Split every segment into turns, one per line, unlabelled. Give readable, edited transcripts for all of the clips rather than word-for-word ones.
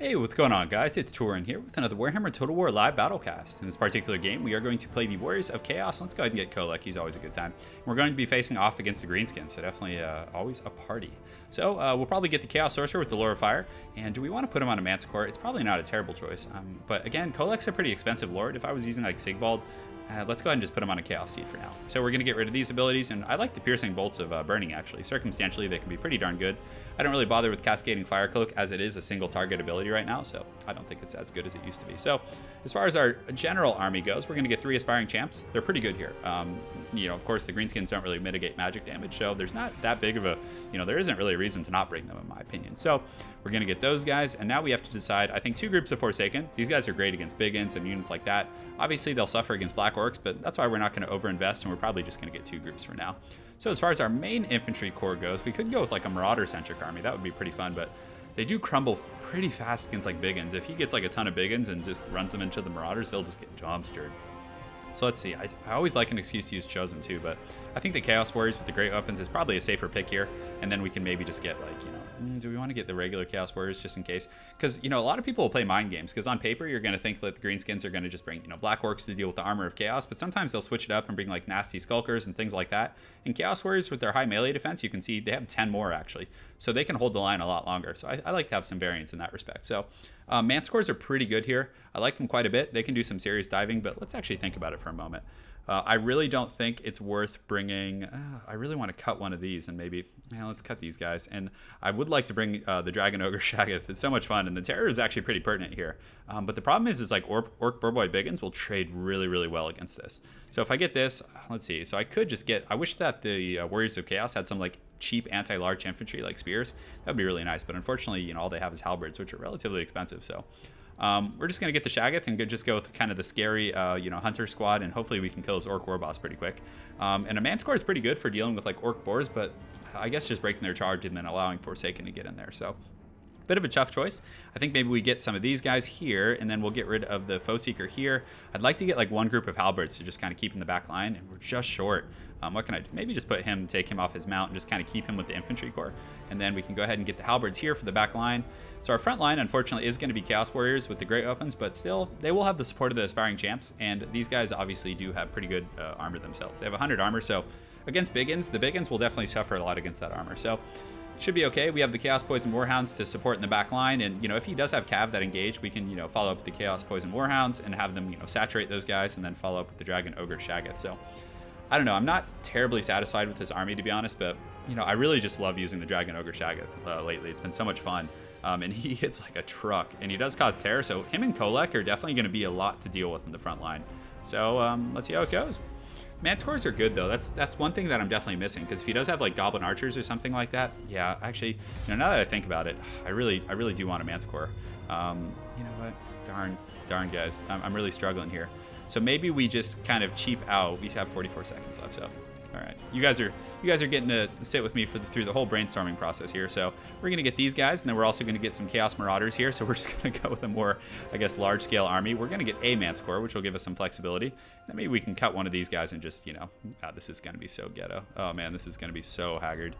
Hey, what's going on, guys? It's Turin here with another Warhammer Total War live battlecast. In this particular game, we are going to play the Warriors of Chaos. Let's go ahead and get KHOLEK. He's always a good time. We're going to be facing off against the Greenskins, so definitely always a party. So we'll probably get the Chaos Sorcerer with the Lure of Fire. And do we want to put him on a Manticore? It's probably not a terrible choice. But again, KHOLEK's a pretty expensive Lord. If I was using like Sigvald, let's go ahead and just put him on a Chaos Seed for now. So we're going to get rid of these abilities, and I like the Piercing Bolts of Burning, actually. Circumstantially, they can be pretty darn good. I don't really bother with Cascading Fire Cloak, as it is a single target ability right now, so I don't think it's as good as it used to be. So as far as our general army goes, we're going to get 3 Aspiring Champs. They're pretty good here. Of course, the Greenskins don't really mitigate magic damage, so there's not that big of a, there isn't really a reason to not bring them, in my opinion. So we're going to get those guys, and now we have to decide, I think, 2 groups of Forsaken. These guys are great against Biggins and units like that. Obviously, they'll suffer against Black Orcs, but that's why we're not going to overinvest, and we're probably just going to get 2 groups for now. So as far as our main infantry corps goes, we could go with like a Marauder-centric army. That would be pretty fun, but they do crumble pretty fast against like Biggins. If he gets like a ton of Biggins and just runs them into the Marauders, they'll just get dumpstered. So let's see. I always like an excuse to use Chosen too, but I think the Chaos Warriors with the great weapons is probably a safer pick here. And then we can maybe just get like, do we want to get the regular Chaos Warriors just in case? Because, a lot of people will play mind games, because on paper you're going to think that the Greenskins are going to just bring, Black Orcs to deal with the Armor of Chaos, but sometimes they'll switch it up and bring like nasty Skulkers and things like that. And Chaos Warriors with their high melee defense, you can see they have 10 more actually. So they can hold the line a lot longer. So I like to have some variance in that respect. So Manticores are pretty good here. I like them quite a bit. They can do some serious diving, but let's actually think about it for a moment. I really don't think it's worth bringing. I really want to cut one of these, and maybe let's cut these guys. And I would like to bring the Dragon Ogre Shaggoth. It's so much fun, and the Terror is actually pretty pertinent here. But the problem is like Orc Burboy Biggins will trade really, really well against this. So if I get this, let's see. So I could just get. I wish that the Warriors of Chaos had some like cheap anti-large infantry like spears. That would be really nice. But unfortunately, all they have is halberds, which are relatively expensive. So. We're just going to get the Shaggoth and just go with kind of the scary, Hunter squad, and hopefully we can kill his Orc War Boss pretty quick. And a Manticore is pretty good for dealing with like Orc Boars, but I guess just breaking their charge and then allowing Forsaken to get in there. So bit of a tough choice. I think maybe we get some of these guys here, and then we'll get rid of the Foe Seeker here. I'd like to get like one group of halberds to just kind of keep in the back line, and we're just short. What can I do? Maybe just take him off his mount and just kind of keep him with the infantry corps. And then we can go ahead and get the halberds here for the back line. So our front line, unfortunately, is going to be Chaos Warriors with the great weapons, but still, they will have the support of the Aspiring Champs. And these guys obviously do have pretty good armor themselves. They have 100 armor, so against Biggins, the Biggins will definitely suffer a lot against that armor. So should be okay. We have the Chaos Poison Warhounds to support in the back line, and if he does have Cav that engage, we can follow up with the Chaos Poison Warhounds and have them saturate those guys, and then follow up with the Dragon Ogre Shaggoth. So I don't know. I'm not terribly satisfied with this army, to be honest, but I really just love using the Dragon Ogre Shaggoth lately. It's been so much fun, and he hits like a truck, and he does cause terror. So him and KHOLEK are definitely going to be a lot to deal with in the front line. So let's see how it goes. Manticores are good though. That's one thing that I'm definitely missing, because if he does have like Goblin Archers or something like that, yeah, actually, now that I think about it, I really do want a Manticore. You know what? Darn guys, I'm really struggling here. So maybe we just kind of cheap out. We have 44 seconds left, so all right. You guys are getting to sit with me through the whole brainstorming process here. So we're gonna get these guys, and then we're also gonna get some Chaos Marauders here. So we're just gonna go with a more, I guess, large-scale army. We're gonna get a Manticore, which will give us some flexibility. And maybe we can cut one of these guys and just, this is gonna be so ghetto. Oh man, this is gonna be so haggard.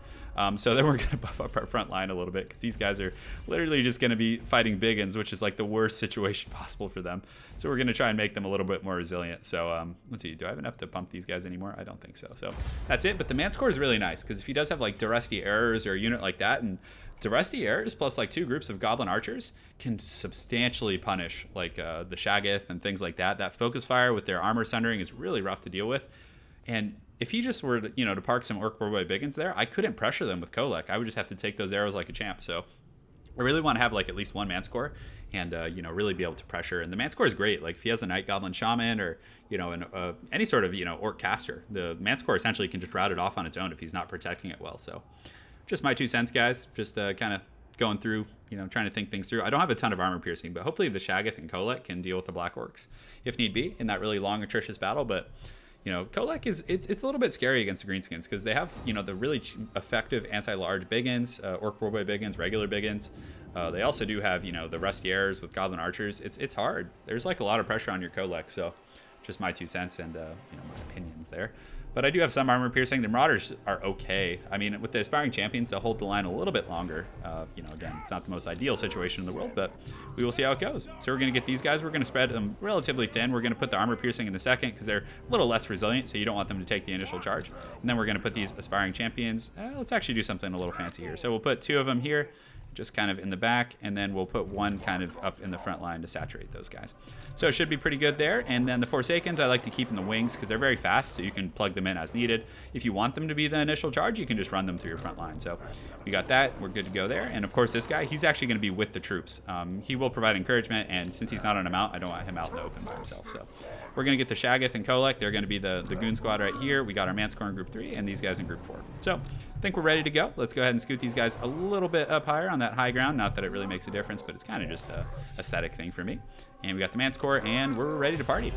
So then we're gonna buff up our front line a little bit, because these guys are literally just gonna be fighting Biggins, which is like the worst situation possible for them. So we're gonna try and make them a little bit more resilient. So let's see, do I have enough to pump these guys anymore? I don't think so. So that's it. But the Manticore is really nice, because if he does have like Durusty Errors or a unit like that, and Durusty Errors plus like 2 groups of Goblin Archers can substantially punish like the Shaggoth and things like that. That Focus Fire with their armor sundering is really rough to deal with. And if he just were to, to park some Orc Burboy Biggins there, I couldn't pressure them with KHOLEK. I would just have to take those arrows like a champ. So I really want to have like at least one Manticore, and really be able to pressure. And the Manticore is great. Like if he has a Night Goblin Shaman, or any sort of Orc caster, the Manticore essentially can just route it off on its own if he's not protecting it well. So just my 2 cents, guys. Just kind of going through, trying to think things through. I don't have a ton of armor piercing, but hopefully the Shaggoth and KHOLEK can deal with the Black Orcs if need be in that really long, atrocious battle. But KHOLEK it's a little bit scary against the Greenskins, because they have the really effective anti-large Biggins, Orc Burboy Biggins, regular Biggins. They also do have the Rusty Errors with Goblin Archers. It's hard. There's like a lot of pressure on your KHOLEK. So just my 2 cents and my opinions there. But I do have some armor piercing. The Marauders are okay. I mean, with the Aspiring Champions, they'll hold the line a little bit longer. You know, again, it's not the most ideal situation in the world, but we will see how it goes. So we're going to get these guys. We're going to spread them relatively thin. We're going to put the armor piercing in the second because they're a little less resilient, so you don't want them to take the initial charge. And then we're going to put these Aspiring Champions. Let's actually do something a little fancy here. So we'll put 2 of them here, just kind of in the back, and then we'll put 1 kind of up in the front line to saturate those guys. So it should be pretty good there. And then the Forsakens I like to keep in the wings because they're very fast, so you can plug them in as needed. If you want them to be the initial charge, you can just run them through your front line. So we got that. We're good to go there. And of course, this guy, he's actually going to be with the troops. He will provide encouragement, and since he's not on a mount, I don't want him out in the open by himself. So we're going to get the Shagath and KHOLEK. They're going to be the goon squad right here. We got our Manticore in group 3 and these guys in group 4. So I think we're ready to go. Let's go ahead and scoot these guys a little bit up higher on that high ground. Not that it really makes a difference, but it's kind of just a aesthetic thing for me. And we got the Manticore, and we're ready to party.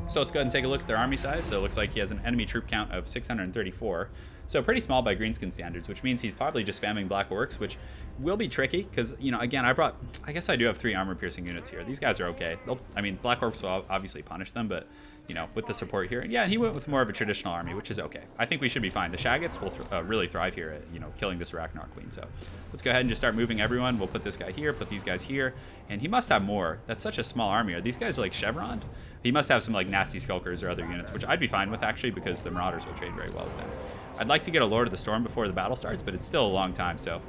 So let's go ahead and take a look at their army size. So it looks like he has an enemy troop count of 634. So pretty small by Greenskin standards, which means he's probably just spamming Black Orcs, which will be tricky because, you know, again, I guess I do have 3 armor piercing units here. These guys are okay. I mean, Black Orcs will obviously punish them, but, you know, with the support here. And yeah, he went with more of a traditional army, which is okay. I think we should be fine. The Shagaths will really thrive here at, you know, killing this Arachnar Queen. So let's go ahead and just start moving everyone. We'll put this guy here, put these guys here, and he must have more. That's such a small army. Are these guys like chevroned? He must have some like nasty Skulkers or other units, which I'd be fine with actually because the Marauders will trade very well with them. I'd like to get a Lord of the Storm before the battle starts, but it's still a long time. So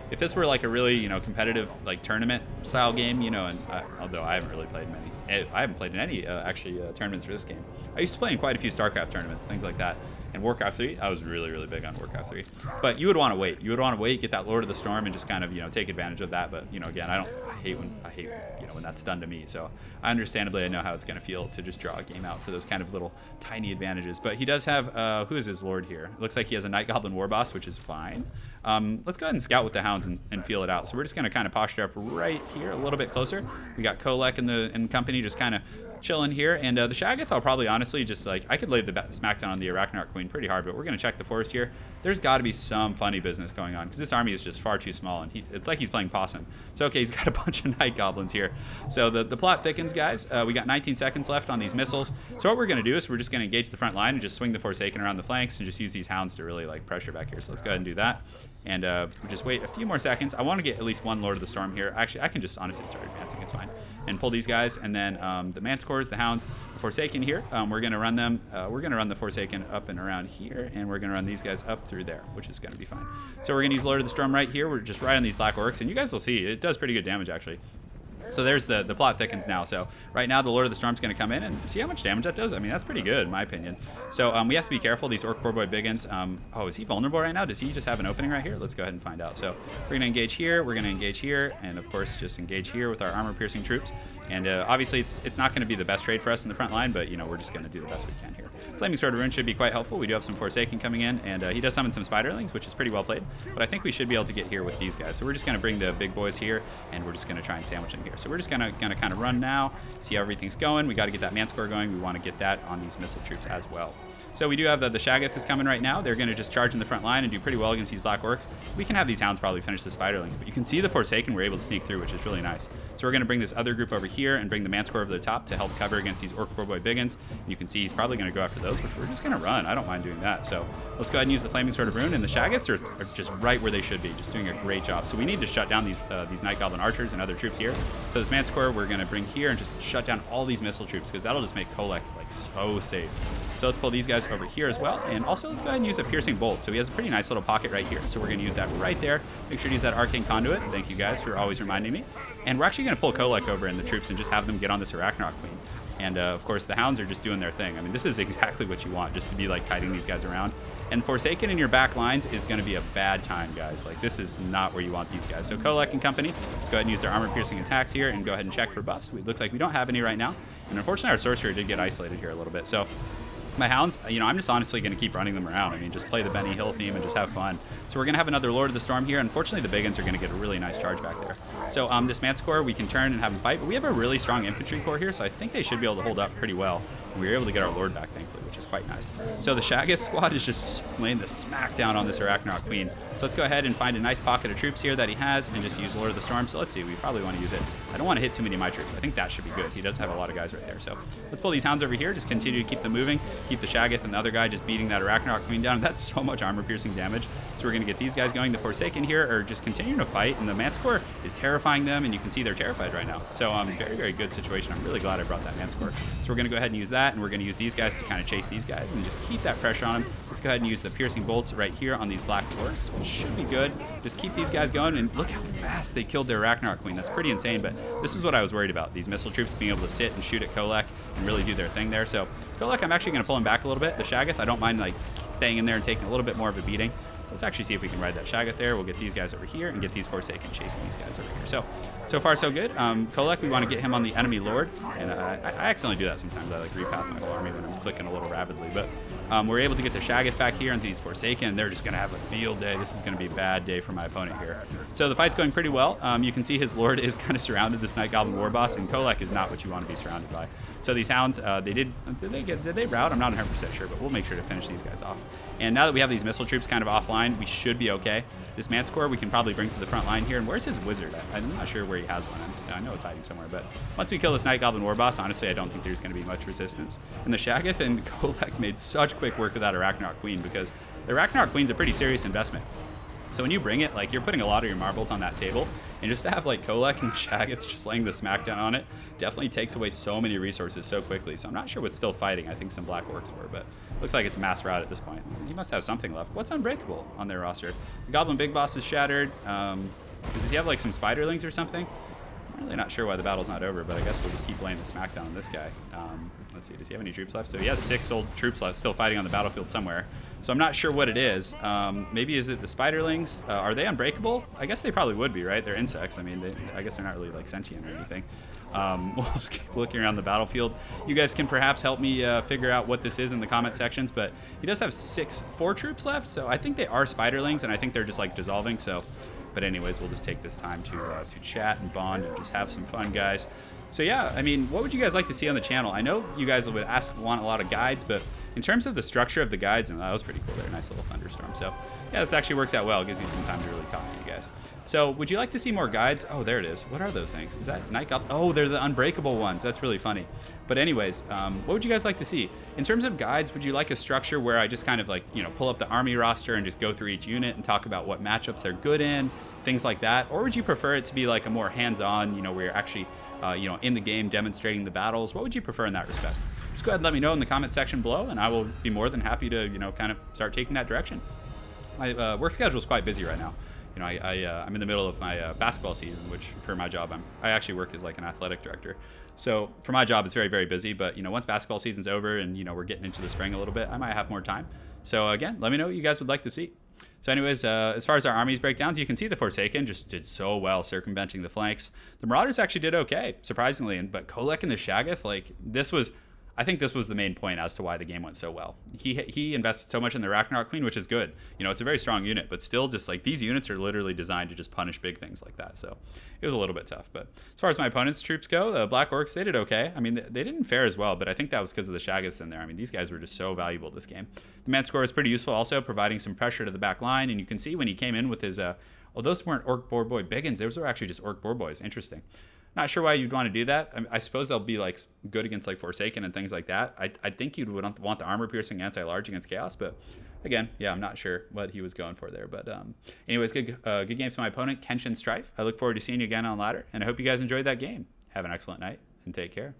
if this were like a really, you know, competitive like tournament style game, you know, and although I haven't really played many, I haven't played in any tournaments for this game. I used to play in quite a few StarCraft tournaments, things like that. And Warcraft 3, I was really big on Warcraft 3. But you would want to wait. You would want to wait, get that Lord of the Storm, and just kind of, you know, take advantage of that. But, you know, again, I hate you know, when that's done to me. So I understandably, I know how it's going to feel to just draw a game out for those kind of little tiny advantages. But he does have, who is his Lord here? It looks like he has a Night Goblin War Boss, which is fine. Let's go ahead and scout with the Hounds and feel it out. So we're just going to kind of posture up right here a little bit closer. We got KHOLEK in company just kind of chilling here, and the Shagath, I'll probably honestly just like, I could lay the smackdown on the Arachnar Queen pretty hard, but we're going to check the forest here. There's got to be some funny business going on because this army is just far too small, and it's like he's playing possum. So okay, he's got a bunch of Night Goblins here. So the plot thickens, guys. We got 19 seconds left on these missiles. So what we're going to do is we're just going to engage the front line and just swing the Forsaken around the flanks and just use these Hounds to really like pressure back here. So let's go ahead and do that. And we'll just wait a few more seconds. I want to get at least 1 Lord of the Storm here. Actually, I can just honestly start advancing. It's fine. And pull these guys. And then the Manticores, the Hounds, the Forsaken here. We're going to run them. We're going to run the Forsaken up and around here. And we're going to run these guys up through there, which is going to be fine. So we're going to use Lord of the Storm right here. We're just right on these Black Orcs. And you guys will see, it does pretty good damage, actually. So there's the plot thickens now. So right now the Lord of the Storm's going to come in and see how much damage that does. I mean, that's pretty good in my opinion. So we have to be careful. These Orc Boar Boy Biggins. Oh, is he vulnerable right now? Does he just have an opening right here? Let's go ahead and find out. So we're going to engage here. We're going to engage here. And of course, just engage here with our armor piercing troops. And obviously, it's not going to be the best trade for us in the front line, but, you know, we're just going to do the best we can here. Flaming Sword of Ruin should be quite helpful. We do have some Forsaken coming in, and he does summon some Spiderlings, which is pretty well played. But I think we should be able to get here with these guys. So we're just going to bring the big boys here, and we're just going to try and sandwich them here. So we're just going to kind of run now, see how everything's going. We got to get that Manticore going. We want to get that on these missile troops as well. So we do have the Shagath is coming right now. They're going to just charge in the front line and do pretty well against these Black Orcs. We can have these Hounds probably finish the Spiderlings, but you can see the Forsaken we're able to sneak through, which is really nice. So we're going to bring this other group over here and bring the Manticore over the top to help cover against these Orc Boar Boy Biggins. And you can see he's probably going to go after those, which we're just going to run. I don't mind doing that. So let's go ahead and use the Flaming Sword of Ruin, and the Shagaths are just right where they should be, just doing a great job. So we need to shut down these Night Goblin archers and other troops here. So this Manticore we're going to bring here and just shut down all these missile troops because that'll just make KHOLEK like so safe. So let's pull these guys over here as well. And also let's go ahead and use a Piercing Bolt. So he has a pretty nice little pocket right here. So we're going to use that right there. Make sure to use that Arcane Conduit. Thank you guys for always reminding me. And we're actually going to pull KHOLEK over in the troops and just have them get on this Arachnar Queen. And of course the Hounds are just doing their thing. I mean, this is exactly what you want, just to be like kiting these guys around. And Forsaken in your back lines is going to be a bad time, guys. Like, this is not where you want these guys. So KHOLEK and company, let's go ahead and use their armor piercing attacks here and go ahead and check for buffs. It looks like we don't have any right now. And unfortunately our Sorcerer did get isolated here a little bit. So my Hounds, you know, I'm just honestly going to keep running them around. I mean, just play the Benny Hill theme and just have fun. So we're going to have another Lord of the Storm here. Unfortunately, the Biggins are going to get a really nice charge back there. So this Manticore, we can turn and have him fight, but we have a really strong infantry corps here, so I think they should be able to hold up pretty well. We were able to get our Lord back, thankfully, which is quite nice. So the Shaggoth squad is just laying the smackdown on this Arachnarok Queen. So let's go ahead and find a nice pocket of troops here that he has and just use Lord of the Storm. So let's see, we probably want to use it. I don't want to hit too many of my troops. I think that should be good. He does have a lot of guys right there. So let's pull these hounds over here, just continue to keep them moving, keep the Shaggoth and the other guy just beating that Arachnarok Queen down. That's so much armor-piercing damage. So we're going to get these guys going. The Forsaken here are just continuing to fight, and the Manticore is terrifying them, and you can see they're terrified right now. So very, very good situation. I'm really glad I brought that Manticore. So we're going to go ahead and use that, and we're going to use these guys to kind of chase these guys and just keep that pressure on them. Let's go ahead and use the piercing bolts right here on these black orcs, which should be good. Just keep these guys going, and look how fast they killed their Arachnarok Queen. That's pretty insane, but this is what I was worried about. These missile troops being able to sit and shoot at KHOLEK and really do their thing there. So KHOLEK, I'm actually going to pull him back a little bit. The Shaggoth, I don't mind like staying in there and taking a little bit more of a beating. Let's actually see if we can ride that Shaggoth there. We'll get these guys over here and get these Forsaken chasing these guys over here. So far so good. KHOLEK, we want to get him on the enemy Lord, and I accidentally do that sometimes. I like repath my whole army when I'm clicking a little rapidly, but we're able to get the Shaggoth back here into these Forsaken, and they're just going to have a field day. This is going to be a bad day for my opponent here. So the fight's going pretty well. You can see his Lord is kind of surrounded, this Night Goblin War Boss, and KHOLEK is not what you want to be surrounded by. So these hounds, did they rout? I'm not 100% sure, but we'll make sure to finish these guys off. And now that we have these missile troops kind of offline, we should be okay. This Manticore we can probably bring to the front line here. And where's his wizard? I'm not sure where he has one. I know it's hiding somewhere, but once we kill this Night Goblin War Boss, honestly, I don't think there's going to be much resistance. And the Shaggoth and KHOLEK made such quick work of that Arachnarok Queen, because the Arachnarok Queen's a pretty serious investment. So when you bring it, like, you're putting a lot of your marbles on that table, and just to have like KHOLEK and the Shaggoth just laying the smackdown on it definitely takes away so many resources so quickly. So I'm not sure what's still fighting. I think some black orcs were, but looks like it's a mass rout at this point. He must have something left. What's unbreakable on their roster? The Goblin Big Boss is shattered. Does he have like some spiderlings or something? I'm really not sure why the battle's not over, but I guess we'll just keep laying the smackdown on this guy. Let's see, does he have any troops left? So he has 6 old troops left, still fighting on the battlefield somewhere. So I'm not sure what it is. Maybe is it the spiderlings? Are they unbreakable? I guess they probably would be, right? They're insects. I mean, I guess they're not really like sentient or anything. We'll just keep looking around the battlefield. You guys can perhaps help me figure out what this is in the comment sections, but he does have 4 troops left, so I think they are spiderlings, and I think they're just like dissolving. So, but anyways, we'll just take this time to chat and bond and just have some fun, guys. So yeah, I mean, what would you guys like to see on the channel? I know you guys would want a lot of guides, but in terms of the structure of the guides, and that was pretty cool there, nice little thunderstorm. So yeah, this actually works out well. It gives me some time to really talk to you guys. So would you like to see more guides? Oh, there it is. What are those things? Is that Night Goblin? Oh, they're the unbreakable ones. That's really funny. But anyways, what would you guys like to see? In terms of guides, would you like a structure where I just kind of like, you know, pull up the army roster and just go through each unit and talk about what matchups they're good in, things like that? Or would you prefer it to be like a more hands-on, you know, where you're actually you know, in the game demonstrating the battles? What would you prefer in that respect? Just go ahead and let me know in the comment section below, and I will be more than happy to, you know, kind of start taking that direction. My work schedule is quite busy right now. You know, I'm in the middle of my basketball season, which for my job, I actually work as like an athletic director. So for my job, it's very, very busy. But, you know, once basketball season's over and, you know, we're getting into the spring a little bit, I might have more time. So again, let me know what you guys would like to see. So anyways, as far as our armies breakdowns, you can see the Forsaken just did so well circumventing the flanks. The Marauders actually did okay, surprisingly. But KHOLEK and the Shaggoth, like, I think this was the main point as to why the game went so well. He invested so much in the Arachnarok Queen, which is good. You know, it's a very strong unit, but still just like these units are literally designed to just punish big things like that. So it was a little bit tough. But as far as my opponent's troops go, the Black Orcs, they did okay. I mean, they didn't fare as well, but I think that was because of the Shaggoths in there. I mean, these guys were just so valuable this game. The Manticore is pretty useful also, providing some pressure to the back line. And you can see when he came in with his, oh, those weren't Orc Boar Boy Biggins. Those were actually just Orc Boar Boys. Interesting. Not sure why you'd want to do that. I suppose they'll be like good against like Forsaken and things like that. I think you'd want the armor-piercing anti-large against Chaos, but again, yeah, I'm not sure what he was going for there. But anyways, good game to my opponent, Kenshin Strife. I look forward to seeing you again on Ladder, and I hope you guys enjoyed that game. Have an excellent night, and take care.